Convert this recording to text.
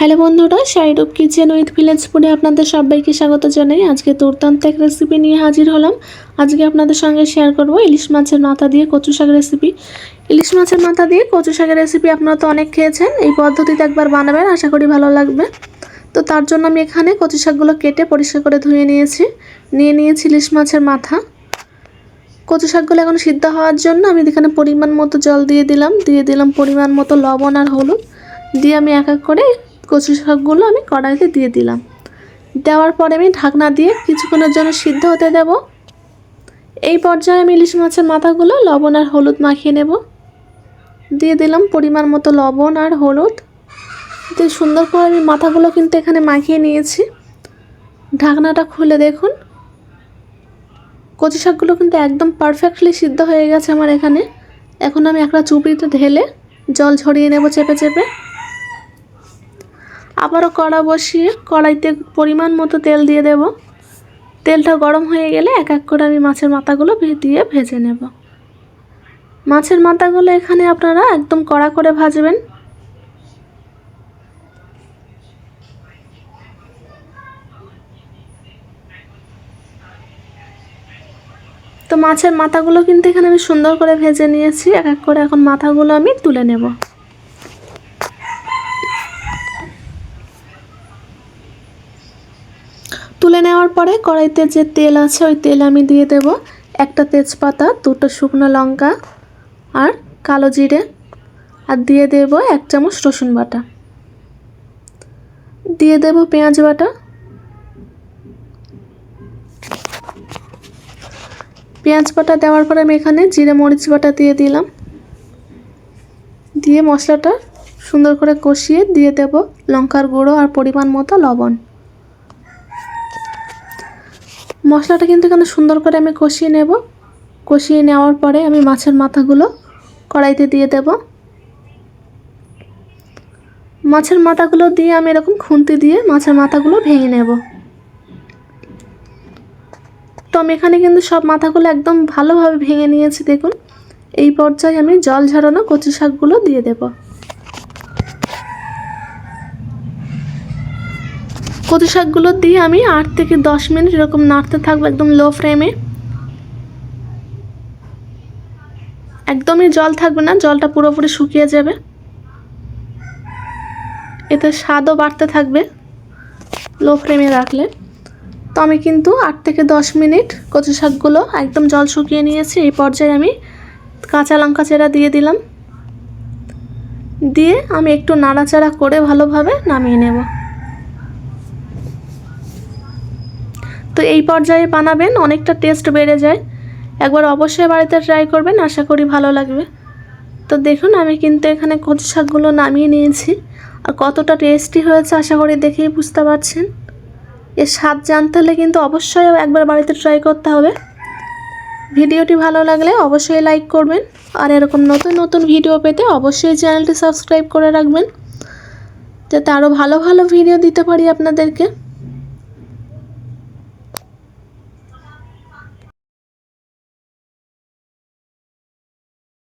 Hello বন্ধুরা, শাইরুপ kitchen with village ফুডে আপনাদের সবাইকে স্বাগত জানাই। আজকে দুর্দান্ত এক রেসিপি নিয়ে হাজির হলাম। আজকে আপনাদের সঙ্গে শেয়ার করব ইলিশ মাছের মাথা দিয়ে কচু শাক রেসিপি। ইলিশ মাছের মাথা দিয়ে কচু শাকের রেসিপি আপনারা তো অনেক খেয়েছেন, এই পদ্ধতিতে একবার বানাবেন, আশা করি ভালো লাগবে। তো তার জন্য আমি এখানে কচু শাকগুলো কেটে পরিষ্কার করে ধুয়ে নিয়েছি ইলিশ মাছের মাথা। কচু শাকগুলো এখন সিদ্ধ হওয়ার জন্য আমি এখানে পরিমাণ মতো জল দিয়ে দিলাম পরিমাণ মতো লবণ আর হলুদ দিয়ে আমি এক এক করে কচু শাকগুলো আমি কড়াইতে দিয়ে দিলাম। দেওয়ার পরে আমি ঢাকনা দিয়ে কিছুক্ষণের জন্য সিদ্ধ হতে দেব। এই পর্যায়ে আমি ইলিশ মাছের মাথাগুলো লবণ আর হলুদ মাখিয়ে নেব। দিয়ে দিলাম পরিমাণ মতো লবণ আর হলুদ দিয়ে সুন্দর করে আমি মাথাগুলো কিন্তু এখানে মাখিয়ে নিয়েছি। ঢাকনাটা খুলে দেখুন, কচু শাকগুলো কিন্তু একদম পারফেক্টলি সিদ্ধ হয়ে গেছে আমার এখানে। এখন আমি একটা চুপড়িতে ঢেলে জল ঝরিয়ে নেব চেপে চেপে। আবারও কড়া বসিয়ে কড়াইতে পরিমাণ মতো তেল দিয়ে দেব। তেলটা গরম হয়ে গেলে এক এক করে আমি মাছের মাথাগুলো দিয়ে ভেজে নেব। মাছের মাথাগুলো এখানে আপনারা একদম কড়া করে ভাজবেন। তো মাছের মাথাগুলো কিন্তু এখানে আমি সুন্দর করে ভেজে নিয়েছি। এক এক করে এখন মাথাগুলো আমি তুলে নেব। তুলে নেওয়ার পরে কড়াইতে যে তেল আছে ওই তেল আমি দিয়ে দেব একটা তেজপাতা, দুটো শুকনো লঙ্কা আর কালো জিরে, আর দিয়ে দেব 1 চামচ রসুন বাটা, দিয়ে দেব পেঁয়াজ বাটা। পেঁয়াজ বাটা দেওয়ার পরে আমি এখানে জিরে মরিচ বাটা দিয়ে দিলাম। দিয়ে মশলাটা সুন্দর করে কষিয়ে দিয়ে দেব লঙ্কার গুঁড়ো আর পরিমাণ মতো লবণ। মশলাটা কিন্তু এখানে সুন্দর করে আমি কষিয়ে নেব। কষিয়ে নেওয়ার পরে আমি মাছের মাথাগুলো কড়াইতে দিয়ে দেব। মাছের মাথাগুলো দিয়ে আমি এরকম খুন্তি দিয়ে মাছের মাথাগুলো ভেঙে নেব। তো আমি এখানে কিন্তু সব মাথাগুলো একদম ভালোভাবে ভেঙে নিয়েছি দেখুন। এই পর্যায়ে আমি জল ঝরানো কচু শাকগুলো দিয়ে দেব। কচু শাকগুলো দিয়ে আমি 8 থেকে 10 মিনিট এরকম নাড়তে থাকবো একদম লো ফ্লেমে। একদমই জল থাকবে না, জলটা পুরোপুরি শুকিয়ে যাবে, এতে স্বাদও বাড়তে থাকবে লো ফ্লেমে রাখলে। তো আমি কিন্তু 8 থেকে 10 মিনিট কচু শাকগুলো একদম জল শুকিয়ে নিয়েছি। এই পর্যায়ে আমি কাঁচা লঙ্কা চেরা দিয়ে দিলাম। দিয়ে আমি একটু নাড়াচাড়া করে ভালোভাবে নামিয়ে নেব। তো এই পর্যায়ে বানাবেন, অনেকটা টেস্ট বেড়ে যায়। একবার অবশ্যই বাড়িতে ট্রাই করবেন, আশা করি ভালো লাগবে। তো দেখুন আমি কিন্তু এখানে কচু শাকগুলো নামিয়ে নিয়েছি, আর কতটা টেস্টি হয়েছে আশা করি দেখেই বুঝতে পারছেন। এর স্বাদ জানতে হলে কিন্তু অবশ্যই একবার বাড়িতে ট্রাই করতে হবে। ভিডিওটি ভালো লাগলে অবশ্যই লাইক করবেন, আর এরকম নতুন নতুন ভিডিও পেতে অবশ্যই চ্যানেলটি সাবস্ক্রাইব করে রাখবেন, যাতে আরও ভালো ভালো ভিডিও দিতে পারি আপনাদেরকে।